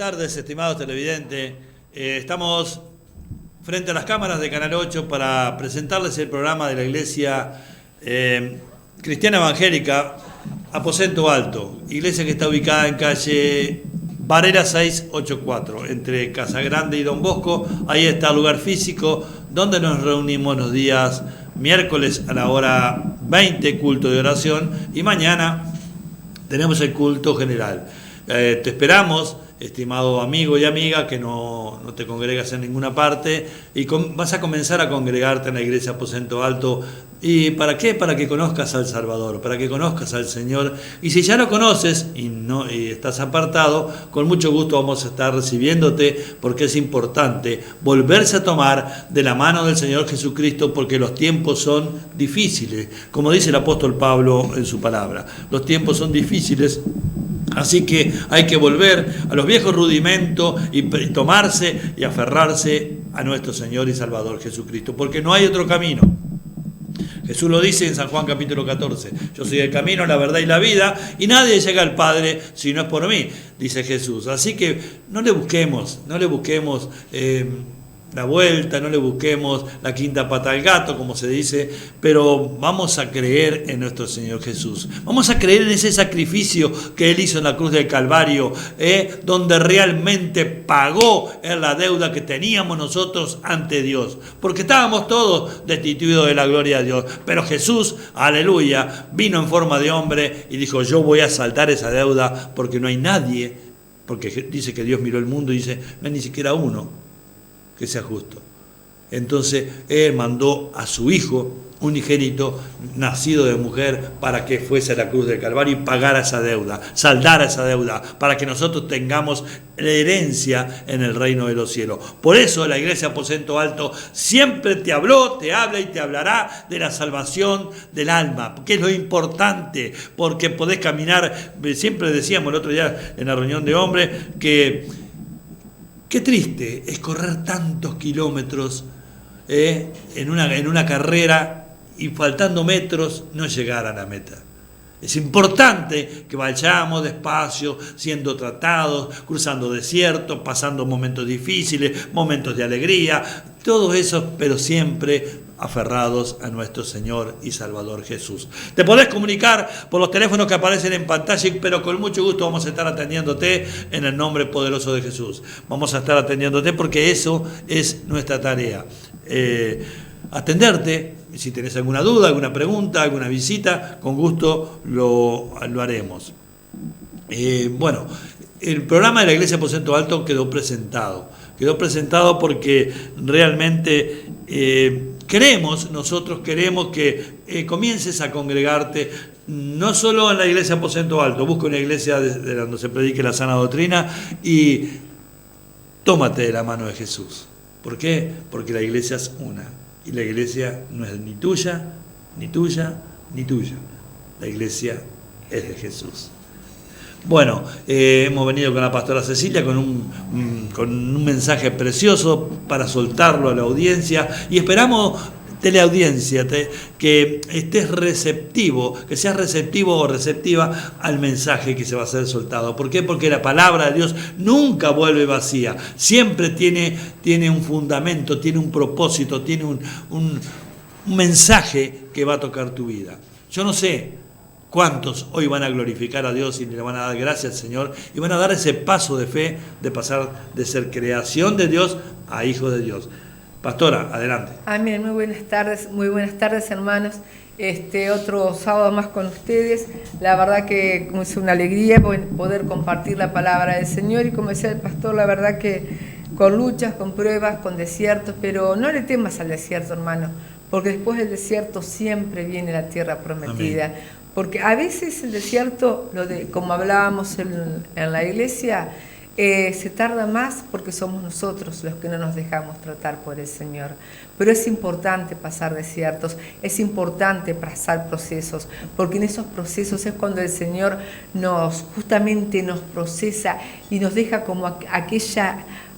tardes, estimados televidentes. Estamos frente a las cámaras de Canal 8 para presentarles el programa de la Iglesia Cristiana Evangélica Aposento Alto, iglesia que está ubicada en calle Varela 684, entre Casa Grande y Don Bosco. Ahí está el lugar físico donde nos reunimos los días miércoles a la hora 20, culto de oración, y mañana tenemos el culto general. Te esperamos, estimado amigo y amiga, que no te congregas en ninguna parte y vas a comenzar a congregarte en la iglesia Aposento Alto. ¿Y para qué? Para que conozcas al Salvador, para que conozcas al Señor. Y si ya lo conoces y estás apartado, con mucho gusto vamos a estar recibiéndote, porque es importante volverse a tomar de la mano del Señor Jesucristo, porque los tiempos son difíciles, como dice el apóstol Pablo en su palabra. Los tiempos son difíciles. Así que hay que volver a los viejos rudimentos y tomarse y aferrarse a nuestro Señor y Salvador Jesucristo, porque no hay otro camino. Jesús lo dice en San Juan capítulo 14, yo soy el camino, la verdad y la vida, y nadie llega al Padre si no es por mí, dice Jesús. Así que no le busquemos la vuelta, no le busquemos la quinta pata al gato, como se dice, pero vamos a creer en nuestro Señor Jesús. Vamos a creer en ese sacrificio que Él hizo en la cruz del Calvario, donde realmente pagó en la deuda que teníamos nosotros ante Dios, porque estábamos todos destituidos de la gloria de Dios. Pero Jesús, aleluya, vino en forma de hombre y dijo: yo voy a saldar esa deuda, porque no hay nadie, porque dice que Dios miró el mundo y dice: no hay ni siquiera uno que sea justo. Entonces Él mandó a su Hijo unigénito, nacido de mujer, para que fuese a la cruz del Calvario y pagara esa deuda, saldara esa deuda, para que nosotros tengamos la herencia en el reino de los cielos. Por eso la iglesia Aposento Alto siempre te habló, te habla y te hablará de la salvación del alma, que es lo importante, porque podés caminar. Siempre decíamos el otro día en la reunión de hombres que qué triste es correr tantos kilómetros en una carrera y faltando metros no llegar a la meta. Es importante que vayamos despacio, siendo tratados, cruzando desiertos, pasando momentos difíciles, momentos de alegría, todo eso, pero siempre aferrados a nuestro Señor y Salvador Jesús. Te podés comunicar por los teléfonos que aparecen en pantalla, pero con mucho gusto vamos a estar atendiéndote en el nombre poderoso de Jesús. Vamos a estar atendiéndote porque eso es nuestra tarea. Atenderte. Si tenés alguna duda, alguna pregunta, alguna visita, con gusto lo haremos. Bueno, el programa de la Iglesia Aposento Alto quedó presentado porque realmente nosotros queremos que comiences a congregarte, no solo en la Iglesia Aposento Alto, busca una iglesia de donde se predique la sana doctrina y tómate de la mano de Jesús. ¿Por qué? Porque la iglesia es una. Y la iglesia no es ni tuya, ni tuya, ni tuya. La iglesia es de Jesús. Bueno, hemos venido con la pastora Cecilia con un mensaje precioso para soltarlo a la audiencia y esperamos, teleaudiencia, que estés receptivo, que seas receptivo o receptiva al mensaje que se va a ser soltado. ¿Por qué? Porque la palabra de Dios nunca vuelve vacía, siempre tiene un fundamento, tiene un propósito, tiene un mensaje que va a tocar tu vida. Yo no sé cuántos hoy van a glorificar a Dios y le van a dar gracias al Señor y van a dar ese paso de fe de pasar de ser creación de Dios a hijo de Dios. Pastora, adelante. Amén, muy buenas tardes hermanos. Otro sábado más con ustedes. La verdad que es una alegría poder compartir la palabra del Señor y como decía el pastor, la verdad que con luchas, con pruebas, con desiertos, pero no le temas al desierto, hermano, porque después del desierto siempre viene la tierra prometida. Amén. Porque a veces el desierto, como hablábamos en la iglesia, se tarda más porque somos nosotros los que no nos dejamos tratar por el Señor. Pero es importante pasar desiertos, es importante pasar procesos, porque en esos procesos es cuando el Señor justamente nos procesa y nos deja como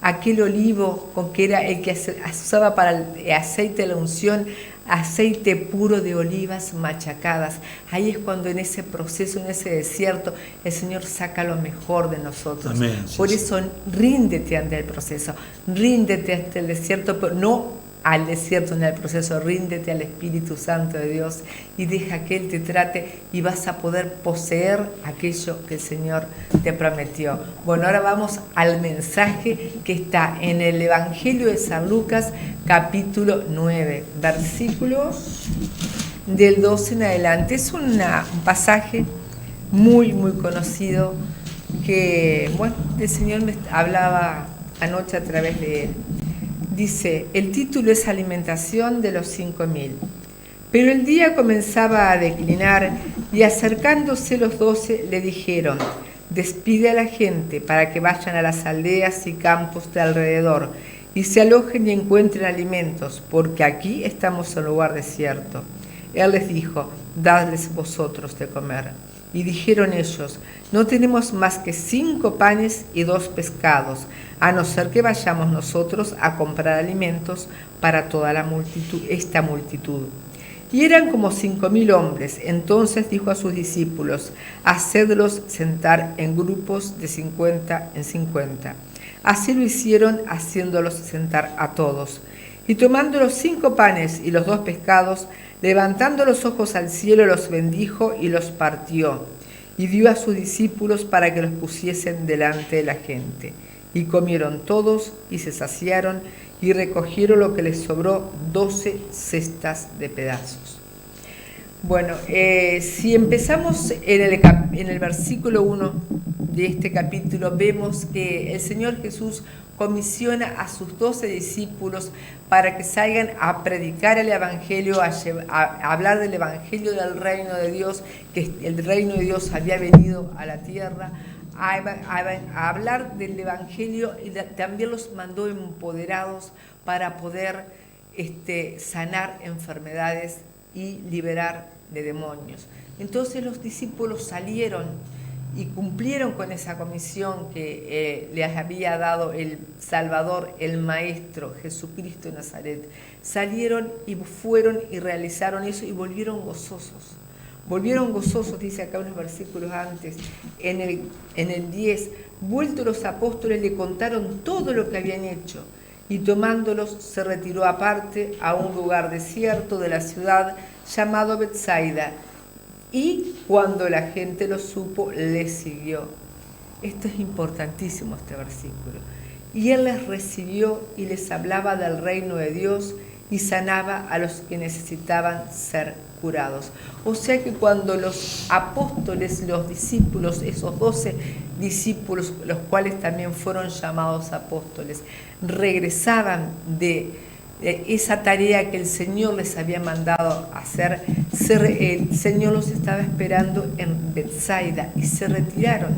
aquel olivo con que era el que se usaba para el aceite de la unción, aceite puro de olivas machacadas. Ahí es cuando en ese proceso, en ese desierto, el Señor saca lo mejor de nosotros. Amén. Por eso ríndete ante el proceso, ríndete ante el desierto, pero no al desierto en el proceso, ríndete al Espíritu Santo de Dios y deja que Él te trate y vas a poder poseer aquello que el Señor te prometió. Bueno, ahora vamos al mensaje que está en el Evangelio de San Lucas, capítulo 9, versículos del 12 en adelante. Es un pasaje muy conocido que, bueno, el Señor me hablaba anoche a través de él. Dice, el título es Alimentación de los 5.000. Pero el día comenzaba a declinar y acercándose los 12 le dijeron, despide a la gente para que vayan a las aldeas y campos de alrededor y se alojen y encuentren alimentos, porque aquí estamos en lugar desierto. Él les dijo, dadles vosotros de comer. Y dijeron ellos, no tenemos más que 5 panes y 2 pescados, a no ser que vayamos nosotros a comprar alimentos para toda la multitud, esta multitud. Y eran como 5.000 hombres. Entonces dijo a sus discípulos, hacedlos sentar en grupos de 50 en 50. Así lo hicieron, haciéndolos sentar a todos. Y tomando los 5 panes y los 2 pescados, levantando los ojos al cielo, los bendijo y los partió, y dio a sus discípulos para que los pusiesen delante de la gente. Y comieron todos, y se saciaron, y recogieron lo que les sobró, 12 cestas de pedazos. Bueno, si empezamos en el versículo 1 de este capítulo, vemos que el Señor Jesús comisiona a sus 12 discípulos para que salgan a predicar el Evangelio, a hablar del Evangelio del reino de Dios, que el reino de Dios había venido a la tierra, a hablar del Evangelio, y también los mandó empoderados para poder sanar enfermedades y liberar de demonios. Entonces los discípulos salieron y cumplieron con esa comisión que les había dado el Salvador, el Maestro, Jesucristo de Nazaret. Salieron y fueron y realizaron eso y volvieron gozosos. Volvieron gozosos, dice acá unos versículos antes, en el 10. Vueltos los apóstoles le contaron todo lo que habían hecho y tomándolos se retiró aparte a un lugar desierto de la ciudad llamado Betsaida. Y cuando la gente lo supo, le siguió. Esto es importantísimo, este versículo. Y él les recibió y les hablaba del reino de Dios y sanaba a los que necesitaban ser curados. O sea que cuando los apóstoles, los discípulos, esos 12 discípulos, los cuales también fueron llamados apóstoles, regresaban de esa tarea que el Señor les había mandado hacer, el Señor los estaba esperando en Betsaida y se retiraron,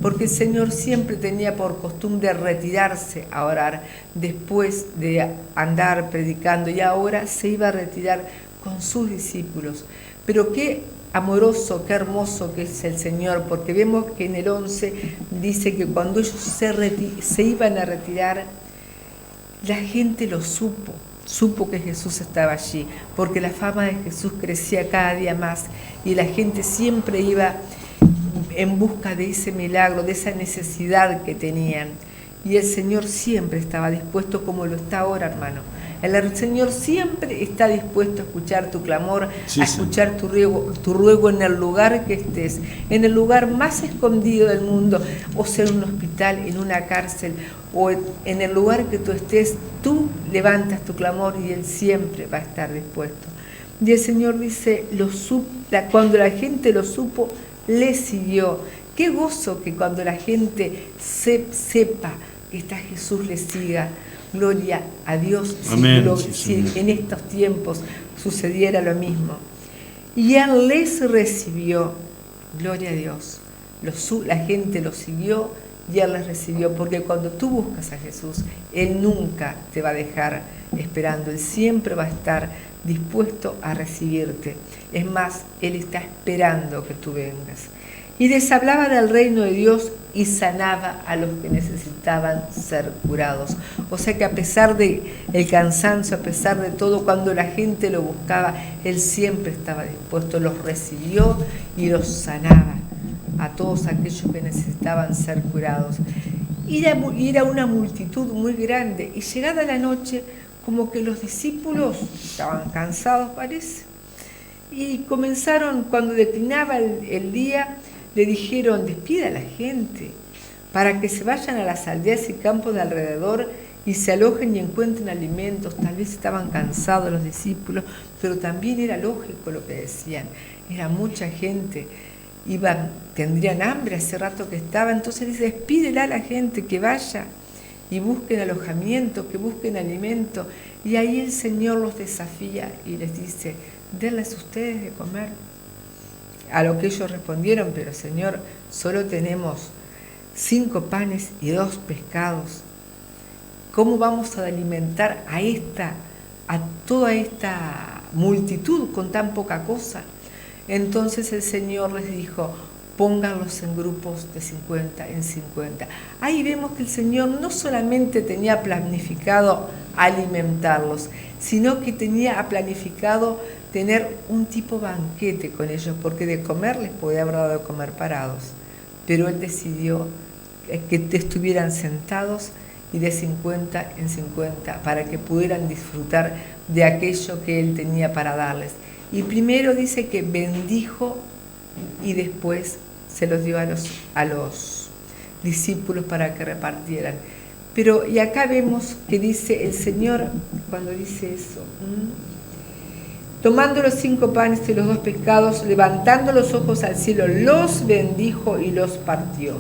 porque el Señor siempre tenía por costumbre retirarse a orar después de andar predicando, y ahora se iba a retirar con sus discípulos. Pero qué amoroso, qué hermoso que es el Señor, porque vemos que en el 11 dice que cuando ellos se iban a retirar, la gente lo supo que Jesús estaba allí, porque la fama de Jesús crecía cada día más y la gente siempre iba en busca de ese milagro, de esa necesidad que tenían. Y el Señor siempre estaba dispuesto, como lo está ahora, hermano. El Señor siempre está dispuesto a escuchar tu clamor, a escuchar tu ruego en el lugar que estés, en el lugar más escondido del mundo, o sea, en un hospital, en una cárcel, o en el lugar que tú estés. Tú levantas tu clamor y Él siempre va a estar dispuesto. Y el Señor dice, cuando la gente lo supo, le siguió. Qué gozo que cuando la gente sepa que está Jesús, le siga. Gloria a Dios. Amén. Si en estos tiempos sucediera lo mismo. Y Él les recibió. Gloria a Dios. La gente lo siguió y Él les recibió, porque cuando tú buscas a Jesús, Él nunca te va a dejar esperando. Él siempre va a estar dispuesto a recibirte. Es más, Él está esperando que tú vengas. y les hablaba del reino de Dios y sanaba a los que necesitaban ser curados. O sea que a pesar de el cansancio, a pesar de todo, cuando la gente lo buscaba, Él siempre estaba dispuesto, los recibió y los sanaba a todos aquellos que necesitaban ser curados. Y era una multitud muy grande, y llegada la noche, como que los discípulos estaban cansados, parece, y comenzaron, cuando declinaba el día, le dijeron: despida a la gente para que se vayan a las aldeas y campos de alrededor y se alojen y encuentren alimentos. Tal vez estaban cansados los discípulos, pero también era lógico lo que decían. Era mucha gente, tendrían hambre, hace rato que estaba. Entonces dice: despídela a la gente que vaya y busquen alojamiento, que busquen alimento. Y ahí el Señor los desafía y les dice: denles ustedes de comer. A lo que ellos respondieron: pero Señor, solo tenemos 5 panes y 2 pescados. ¿Cómo vamos a alimentar a toda esta multitud con tan poca cosa? Entonces el Señor les dijo: pónganlos en grupos de 50 en 50. Ahí vemos que el Señor no solamente tenía planificado alimentarlos, sino que tenía planificado tener un tipo banquete con ellos, porque de comer les podía haber dado de comer parados, pero Él decidió que estuvieran sentados y de 50 en 50 para que pudieran disfrutar de aquello que Él tenía para darles. Y primero dice que bendijo y después se los dio a los discípulos para que repartieran. Pero, y acá vemos que dice el Señor, cuando dice eso, tomando los 5 panes y los 2 pescados, levantando los ojos al cielo, los bendijo y los partió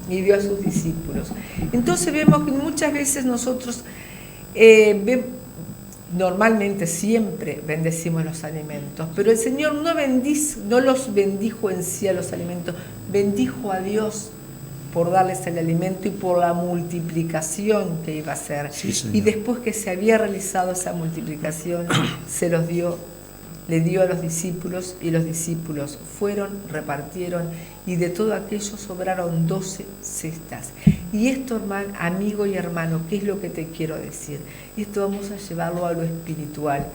y dio a sus discípulos. Entonces vemos que muchas veces nosotros normalmente siempre bendecimos los alimentos, pero el Señor no los bendijo en sí a los alimentos, bendijo a Dios por darles el alimento y por la multiplicación que iba a hacer. Sí, y después que se había realizado esa multiplicación, le dio a los discípulos, y los discípulos fueron, repartieron, y de todo aquello sobraron 12 cestas. Y esto, hermano, amigo y hermano, ¿qué es lo que te quiero decir? Esto vamos a llevarlo a lo espiritual.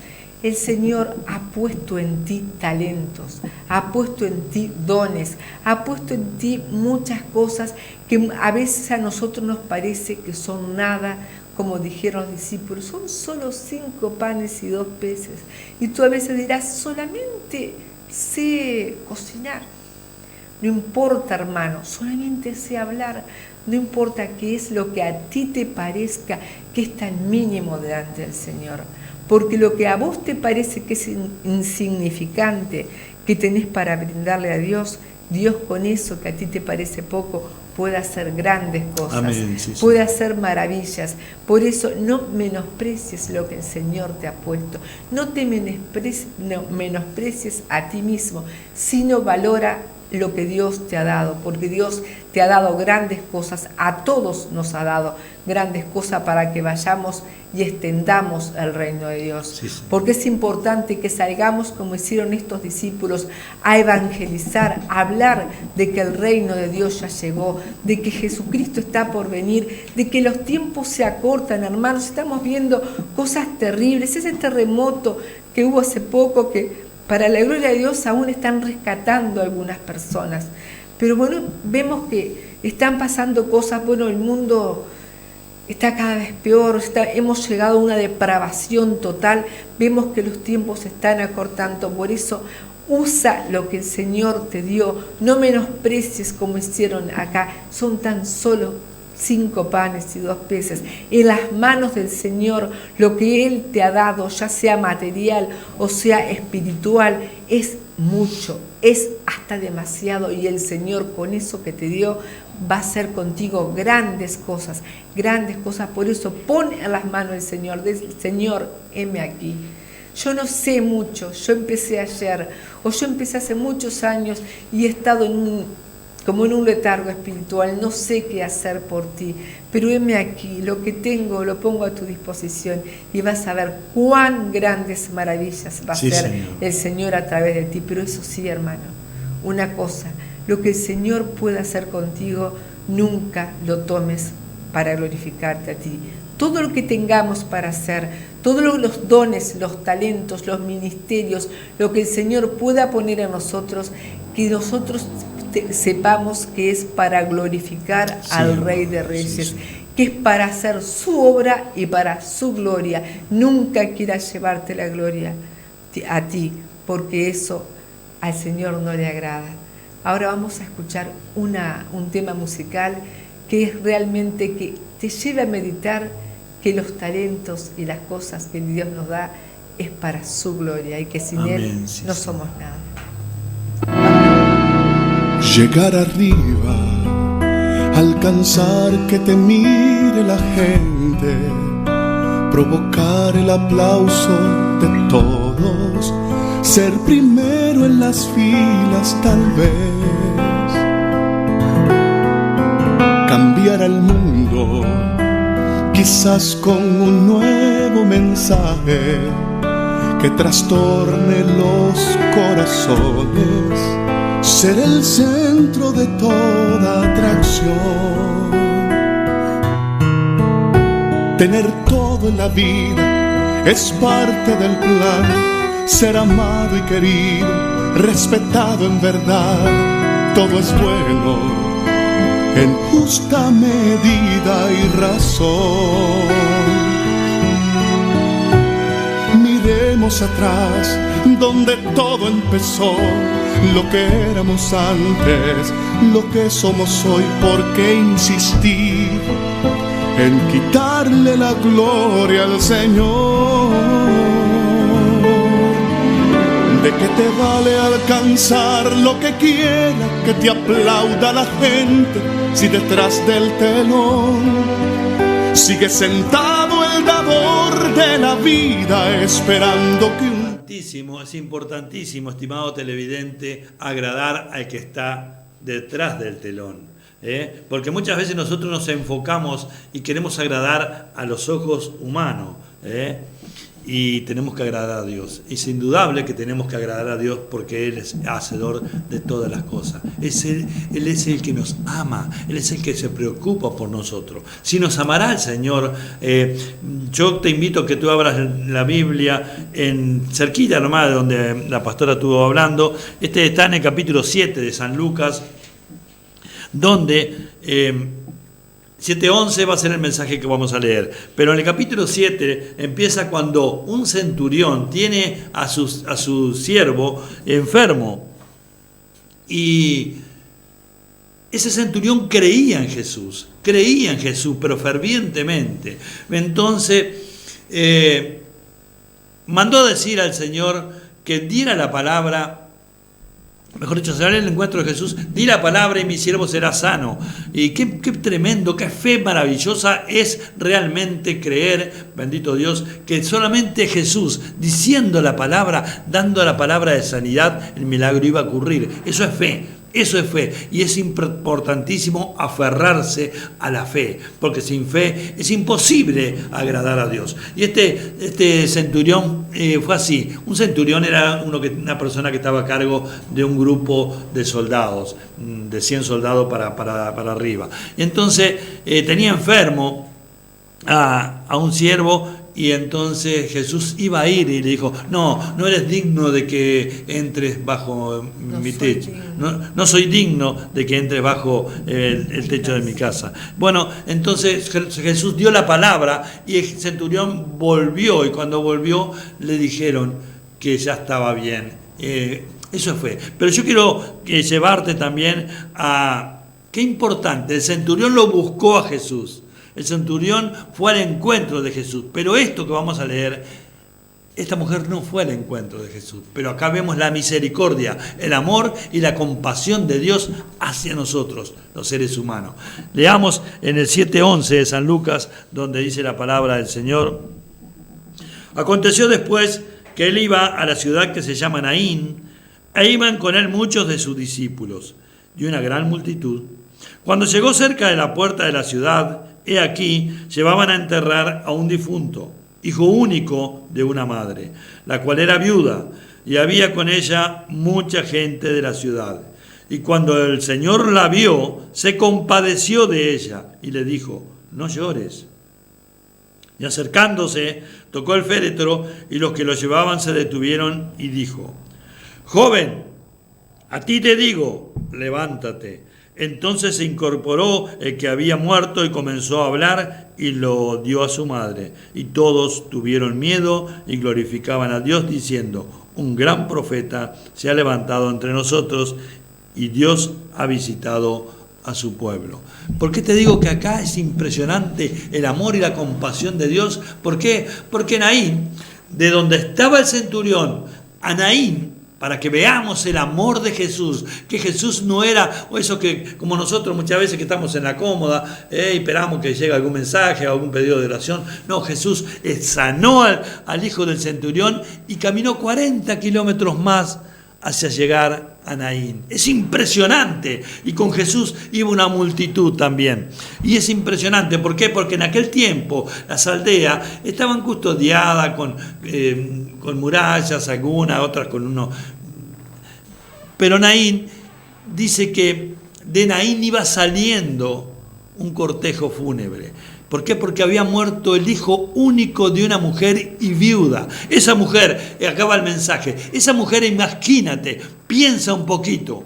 El Señor ha puesto en ti talentos, ha puesto en ti dones, ha puesto en ti muchas cosas que a veces a nosotros nos parece que son nada. Como dijeron los discípulos, son solo 5 panes y 2 peces. Y tú a veces dirás: solamente sé cocinar. No importa, hermano, solamente sé hablar. No importa qué es lo que a ti te parezca que es tan mínimo delante del Señor. Porque lo que a vos te parece que es insignificante, que tenés para brindarle a Dios, Dios con eso que a ti te parece poco, puede hacer grandes cosas. Amén, sí, puede hacer maravillas. Por eso no menosprecies lo que el Señor te ha puesto. No te menosprecies a ti mismo, sino valora lo que Dios te ha dado, porque Dios te ha dado grandes cosas, a todos nos ha dado grandes cosas para que vayamos y extendamos el reino de Dios. Sí, sí. Porque es importante que salgamos, como hicieron estos discípulos, a evangelizar, a hablar de que el reino de Dios ya llegó, de que Jesucristo está por venir, de que los tiempos se acortan, hermanos. Estamos viendo cosas terribles. Ese terremoto que hubo hace poco, que para la gloria de Dios aún están rescatando a algunas personas. Pero bueno, vemos que están pasando cosas. Bueno, el mundo está cada vez peor, hemos llegado a una depravación total. Vemos que los tiempos se están acortando. Por eso usa lo que el Señor te dio. No menosprecies como hicieron acá. Son tan solo 5 panes y 2 peces. En las manos del Señor, lo que Él te ha dado, ya sea material o sea espiritual, es mucho, es hasta demasiado. Y el Señor, con eso que te dio, va a hacer contigo grandes cosas, grandes cosas. Por eso pon en las manos del Señor: Señor, heme aquí. Yo no sé mucho, yo empecé ayer, o yo empecé hace muchos años y he estado como en un letargo espiritual, no sé qué hacer por ti, pero heme aquí, lo que tengo lo pongo a tu disposición, y vas a ver cuán grandes maravillas va a hacer Señor. el Señor a través de ti. Pero eso sí, hermano, una cosa, Lo que el Señor pueda hacer contigo, nunca lo tomes para glorificarte a ti. Todo lo que tengamos para hacer, todos los dones, los talentos, los ministerios, lo que el Señor pueda poner en nosotros, que nosotros sepamos que es para glorificar al Rey de Reyes, que es para hacer su obra y para su gloria. Nunca quieras llevarte la gloria a ti, porque eso al Señor no le agrada. Ahora vamos a escuchar un tema musical que es realmente que te lleva a meditar que los talentos y las cosas que Dios nos da es para su gloria y que sin Él no somos nada. Llegar arriba, alcanzar que te mire la gente, provocar el aplauso de todos, ser primero en las filas tal vez, cambiar al mundo, quizás con un nuevo mensaje que trastorne los corazones, ser el centro de toda atracción, tener todo en la vida es parte del plan, ser amado y querido, respetado en verdad, todo es bueno en justa medida y razón. Miremos atrás, donde todo empezó, lo que éramos antes, lo que somos hoy. ¿Por qué insistir en quitarle la gloria al Señor? ¿De qué te vale alcanzar lo que quiera, que te aplauda la gente, si detrás del telón sigue sentado el dador de la vida esperando que un... Es importantísimo, estimado televidente, agradar al que está detrás del telón, porque muchas veces nosotros nos enfocamos y queremos agradar a los ojos humanos, y tenemos que agradar a Dios. Es indudable que tenemos que agradar a Dios porque Él es hacedor de todas las cosas. Él es el que nos ama, Él es el que se preocupa por nosotros. Si nos amará el Señor, yo te invito a que tú abras la Biblia en cerquita nomás de donde la pastora estuvo hablando. Está en el capítulo 7 de San Lucas, donde 7:11 va a ser el mensaje que vamos a leer. Pero en el capítulo 7 empieza cuando un centurión tiene a su siervo enfermo. Y ese centurión creía en Jesús, pero fervientemente. Entonces mandó a decir al Señor que diera la palabra. Mejor dicho, se va el encuentro de Jesús, di la palabra y mi siervo será sano. Y qué tremendo, qué fe maravillosa es realmente creer, bendito Dios, que solamente Jesús, diciendo la palabra, dando la palabra de sanidad, el milagro iba a ocurrir. Eso es fe. Eso es fe, y es importantísimo aferrarse a la fe, porque sin fe es imposible agradar a Dios. Y este centurión fue así. Un centurión era una persona que estaba a cargo de un grupo de soldados, de 100 soldados para arriba. Y entonces tenía enfermo a un siervo. Y entonces Jesús iba a ir y le dijo, no eres digno de que entres bajo mi techo. No soy digno de que entres bajo el techo de mi casa. Bueno, entonces Jesús dio la palabra y el centurión volvió. Y cuando volvió le dijeron que ya estaba bien. Eso fue. Pero yo quiero llevarte también a... Qué importante, el centurión lo buscó a Jesús. El centurión fue al encuentro de Jesús, pero esto que vamos a leer, esta mujer no fue al encuentro de Jesús, pero acá vemos la misericordia, el amor y la compasión de Dios hacia nosotros, los seres humanos. Leamos en el 7:11 de San Lucas, donde dice la palabra del Señor. Aconteció después que él iba a la ciudad que se llama Naín, e iban con él muchos de sus discípulos y una gran multitud. Cuando llegó cerca de la puerta de la ciudad, he aquí, llevaban a enterrar a un difunto, hijo único de una madre, la cual era viuda, y había con ella mucha gente de la ciudad. Y cuando el Señor la vio, se compadeció de ella y le dijo: no llores. Y acercándose, tocó el féretro, y los que lo llevaban se detuvieron, y dijo: joven, a ti te digo, levántate. Entonces se incorporó el que había muerto y comenzó a hablar, y lo dio a su madre. Y todos tuvieron miedo y glorificaban a Dios, diciendo: un gran profeta se ha levantado entre nosotros, y Dios ha visitado a su pueblo. ¿Por qué te digo que acá es impresionante el amor y la compasión de Dios? ¿Por qué? Porque Naín, de donde estaba el centurión, a Naín, para que veamos el amor de Jesús, que Jesús no era eso que, como nosotros muchas veces que estamos en la cómoda, esperamos que llegue algún mensaje o algún pedido de oración. No, Jesús sanó al hijo del centurión y caminó 40 kilómetros más hacia llegar a Naín. Es impresionante. Y con Jesús iba una multitud también. Y es impresionante. ¿Por qué? Porque en aquel tiempo las aldeas estaban custodiadas con murallas, algunas, otras con uno. Pero Naín dice que de Naín iba saliendo un cortejo fúnebre. ¿Por qué? Porque había muerto el hijo único de una mujer y viuda. Esa mujer, acaba el mensaje, esa mujer, imagínate, piensa un poquito.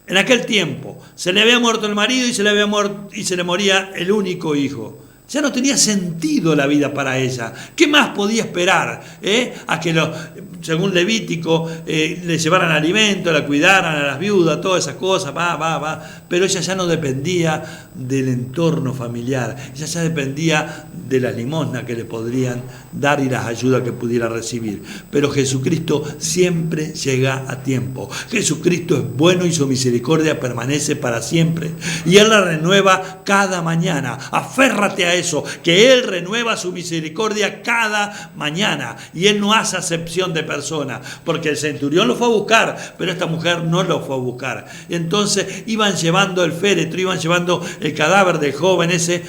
En aquel tiempo se le había muerto el marido y se le moría el único hijo. Ya no tenía sentido la vida para ella. ¿Qué más podía esperar? A que, según Levítico, le llevaran alimento, la cuidaran a las viudas, todas esas cosas, Pero ella ya no dependía del entorno familiar. Ella ya dependía de las limosnas que le podrían dar y las ayudas que pudiera recibir. Pero Jesucristo siempre llega a tiempo. Jesucristo es bueno y su misericordia permanece para siempre. Y Él la renueva cada mañana. Aférrate a eso, que Él renueva su misericordia cada mañana. Y Él no hace acepción de personas, porque el centurión lo fue a buscar, pero esta mujer no lo fue a buscar. Entonces iban llevando el féretro, iban llevando el cadáver del joven ese.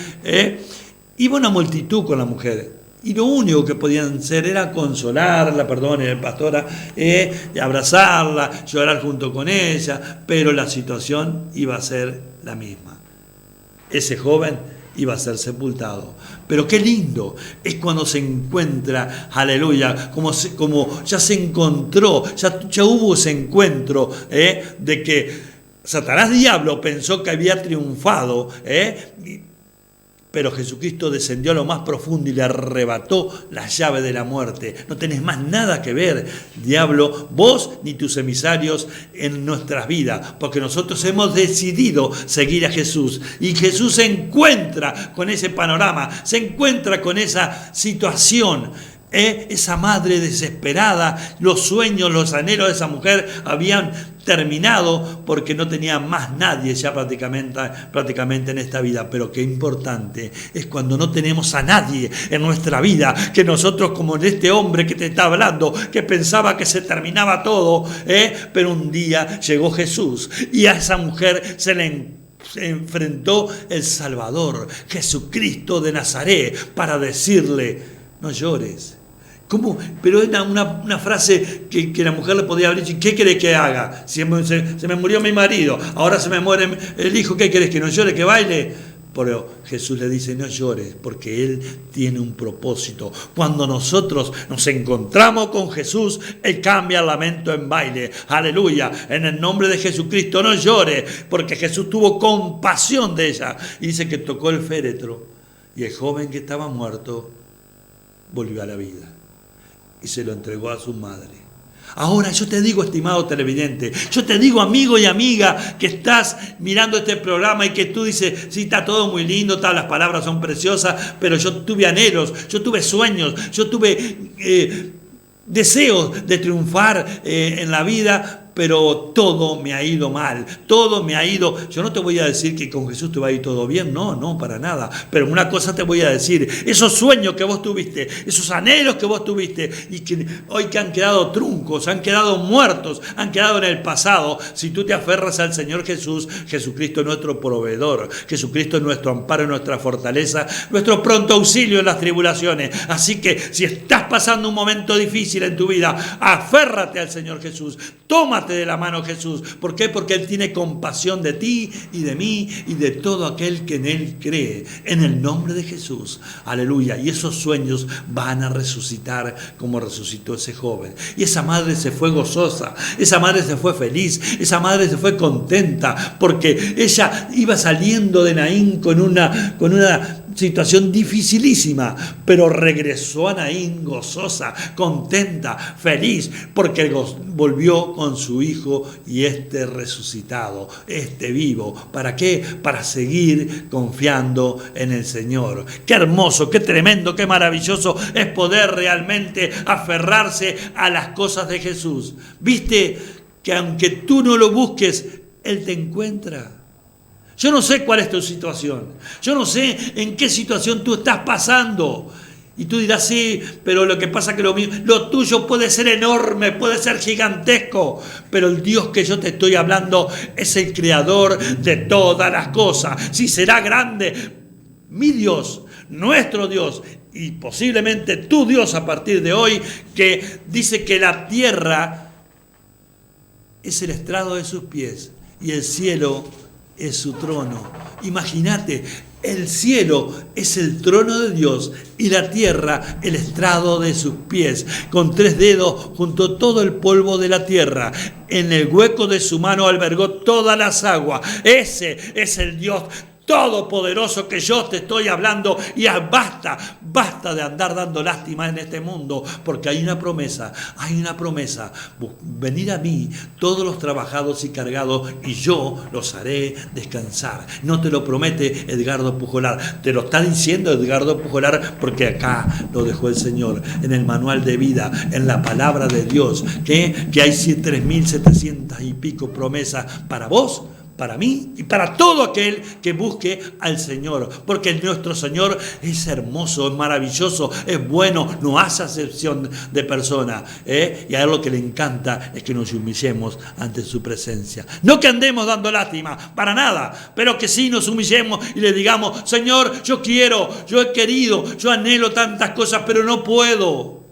Iba una multitud con la mujer. Y lo único que podían hacer era consolarla, perdone, pastora, abrazarla, llorar junto con ella, pero la situación iba a ser la misma. Ese joven iba a ser sepultado. Pero qué lindo es cuando se encuentra, aleluya, como ya se encontró, ya hubo ese encuentro de que Satanás diablo pensó que había triunfado, pero Jesucristo descendió a lo más profundo y le arrebató la llave de la muerte. No tenés más nada que ver, diablo, vos ni tus emisarios en nuestras vidas, porque nosotros hemos decidido seguir a Jesús. Y Jesús se encuentra con ese panorama, se encuentra con esa situación. Esa madre desesperada, los sueños, los anhelos de esa mujer habían terminado porque no tenía más nadie ya prácticamente en esta vida. Pero qué importante es cuando no tenemos a nadie en nuestra vida, que nosotros, como este hombre que te está hablando, que pensaba que se terminaba todo, pero un día llegó Jesús y a esa mujer se enfrentó el Salvador, Jesucristo de Nazaret, para decirle: no llores. ¿Cómo? Pero era una frase que la mujer le podía haber dicho: ¿qué querés que haga? Se me murió mi marido, ahora se me muere el hijo, ¿qué querés? ¿Que no llore, que baile? Pero Jesús le dice: no llores, porque Él tiene un propósito. Cuando nosotros nos encontramos con Jesús, Él cambia el lamento en baile. Aleluya, en el nombre de Jesucristo, no llores, porque Jesús tuvo compasión de ella. Y dice que tocó el féretro, y el joven que estaba muerto volvió a la vida y se lo entregó a su madre. Ahora yo te digo, estimado televidente, yo te digo, amigo y amiga, que estás mirando este programa y que tú dices: sí, está todo muy lindo, todas las palabras son preciosas, pero yo tuve anhelos, yo tuve sueños, yo tuve deseos de triunfar en la vida, pero todo me ha ido mal, todo me ha ido. Yo no te voy a decir que con Jesús te va a ir todo bien, no, para nada. Pero una cosa te voy a decir: esos sueños que vos tuviste, esos anhelos que vos tuviste y que hoy que han quedado truncos, han quedado muertos, han quedado en el pasado, si tú te aferras al Señor Jesús, Jesucristo es nuestro proveedor, Jesucristo es nuestro amparo, nuestra fortaleza, nuestro pronto auxilio en las tribulaciones. Así que si estás pasando un momento difícil en tu vida, aférrate al Señor Jesús, tómate tómate de la mano, Jesús. ¿Por qué? Porque Él tiene compasión de ti y de mí y de todo aquel que en Él cree. En el nombre de Jesús. Aleluya. Y esos sueños van a resucitar como resucitó ese joven. Y esa madre se fue gozosa. Esa madre se fue feliz. Esa madre se fue contenta porque ella iba saliendo de Naín con una situación dificilísima, pero regresó a Naín gozosa, contenta, feliz, porque volvió con su hijo y resucitado, vivo. ¿Para qué? Para seguir confiando en el Señor. Qué hermoso, qué tremendo, qué maravilloso es poder realmente aferrarse a las cosas de Jesús. ¿Viste que aunque tú no lo busques, Él te encuentra? Yo no sé cuál es tu situación. Yo no sé en qué situación tú estás pasando. Y tú dirás, sí, pero lo que pasa es que lo tuyo puede ser enorme, puede ser gigantesco. Pero el Dios que yo te estoy hablando es el creador de todas las cosas. Si será grande, mi Dios, nuestro Dios, y posiblemente tu Dios a partir de hoy, que dice que la tierra es el estrado de sus pies y el cielo es su trono. Imagínate, el cielo es el trono de Dios y la tierra el estrado de sus pies. Con 3 dedos juntó todo el polvo de la tierra. En el hueco de su mano albergó todas las aguas. Ese es el Dios todopoderoso que yo te estoy hablando. Y basta de andar dando lástima en este mundo, porque hay una promesa. Venid a mí todos los trabajados y cargados y yo los haré descansar. No te lo promete Edgardo Pujolar, te lo está diciendo Edgardo Pujolar, porque acá lo dejó el Señor en el manual de vida, en la palabra de Dios, que hay 3.700 y pico promesas para vos, para mí y para todo aquel que busque al Señor, porque nuestro Señor es hermoso, es maravilloso, es bueno, no hace acepción de persona, y a Él lo que le encanta es que nos humillemos ante su presencia. No que andemos dando lástima, para nada, pero que sí nos humillemos y le digamos, Señor, yo quiero, yo he querido, yo anhelo tantas cosas, pero no puedo.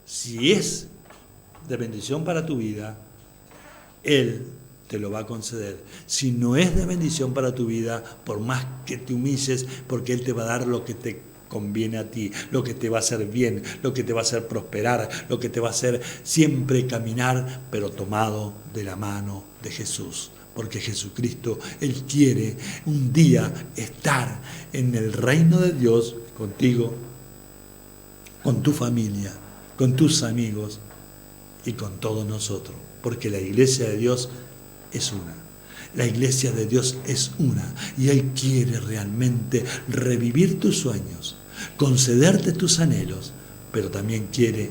Si es de bendición para tu vida, Él te lo va a conceder. Si no es de bendición para tu vida, por más que te humilles, porque Él te va a dar lo que te conviene a ti, lo que te va a hacer bien, lo que te va a hacer prosperar, lo que te va a hacer siempre caminar, pero tomado de la mano de Jesús. Porque Jesucristo, Él quiere un día estar en el reino de Dios contigo, con tu familia, con tus amigos y con todos nosotros. Porque la iglesia de Dios es una. La iglesia de Dios es una. Y Él quiere realmente revivir tus sueños, concederte tus anhelos, pero también quiere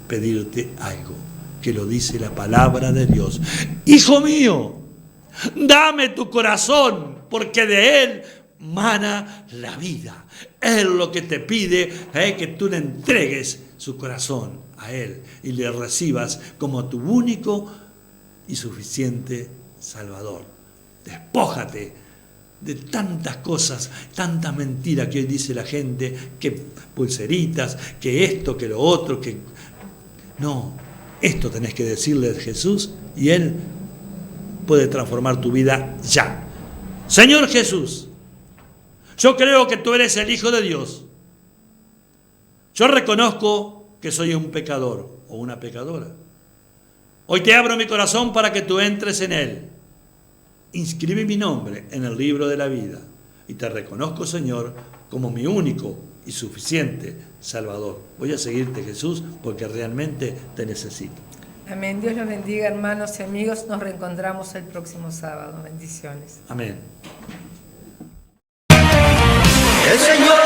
pedirte algo, que lo dice la palabra de Dios. Hijo mío, dame tu corazón, porque de Él mana la vida. Él lo que te pide es que tú le entregues su corazón a Él y le recibas como tu único y suficiente Salvador. Despójate de tantas cosas, tantas mentiras que hoy dice la gente, que pulseritas, que esto, que lo otro, que... No, esto tenés que decirle a Jesús y Él puede transformar tu vida ya. Señor Jesús, yo creo que tú eres el Hijo de Dios. Yo reconozco que soy un pecador o una pecadora. Hoy te abro mi corazón para que tú entres en él. Inscribe mi nombre en el libro de la vida y te reconozco, Señor, como mi único y suficiente Salvador. Voy a seguirte, Jesús, porque realmente te necesito. Amén. Dios los bendiga, hermanos y amigos. Nos reencontramos el próximo sábado. Bendiciones. Amén. El Señor